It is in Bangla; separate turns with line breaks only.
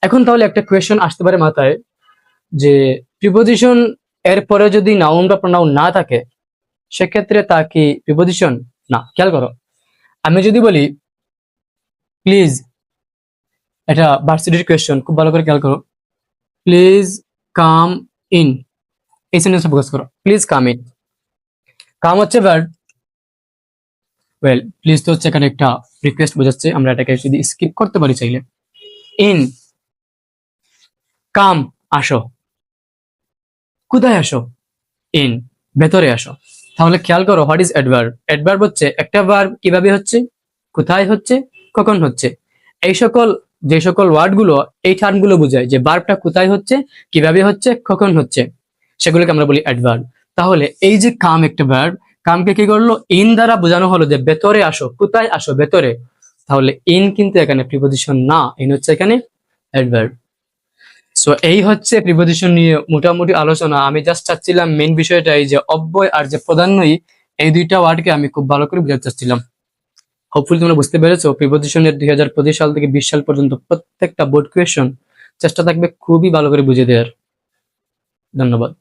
এখন তাহলে একটা কোয়েশ্চেন আসতে পারে মাথায়, যে প্রিপোজিশন এর পরে যদি নাউন বা প্রোনাউন না থাকে সেক্ষেত্রে তা কি প্রিপোজিশন? না। খেয়াল করো, আমি যদি বলি প্লিজ, এটা ভার্সিটির কোয়েশ্চেন, খুব ভালো করে খেয়াল করো। প্লিজ কাম ইন, এই সেন্টেন্সে ফোকাস করো। প্লিজ কাম ইন, কাম হচ্ছে ভার্ব। ওয়েল, প্লিজ তো হচ্ছে এখানে একটা রিকোয়েস্ট বোঝাচ্ছে, আমরা এটাকে যদি স্কিপ করতে পারি চাইলে। ইন, কাম, আসো। কোথায় আসো? ইন, ভেতরে আসো। তাহলে খেয়াল করো, হোয়াট ইজ অ্যাডভার্ব? অ্যাডভার্ব হচ্ছে একটা ভার্ব কিভাবে হচ্ছে, কোথায় হচ্ছে, কখন হচ্ছে। এই সকল যে সকল ওয়ার্ড গুলো এই টার্ম গুলো বোঝায় যে ভার্বটা কোথায় হচ্ছে, কিভাবে হচ্ছে, কখন হচ্ছে, সেগুলোকে আমরা বলি অ্যাডভার্ব। তাহলে এই যে কাম একটা ভার্ব, কামকে কি করলো? ইন দ্বারা বোঝানো হলো যে ভেতরে আসো, কোথায় আসো, ভেতরে। তাহলে ইন কিন্তু এখানে প্রিপোজিশন না, ইন হচ্ছে এখানে অ্যাডভার্ব। সো এই হচ্ছে প্রিপোজিশন নিয়ে মোটামুটি আলোচনা। আমি জাস্ট চাচ্ছিলাম মেইন বিষয়টাই যে অব্যয় আর যে প্রাধান্যই, এই দুইটা ওয়ার্ডকে আমি খুব ভালো করে বোঝাতে চাচ্ছিলাম। হোপফুলি তোমরা বুঝতে পেরেছো। প্রিপোজিশনের 2025 সাল থেকে 20 সাল পর্যন্ত প্রত্যেকটা বোর্ড কোয়েশ্চন চেষ্টা থাকবে খুবই ভালো করে বুঝিয়ে দেওয়ার। ধন্যবাদ।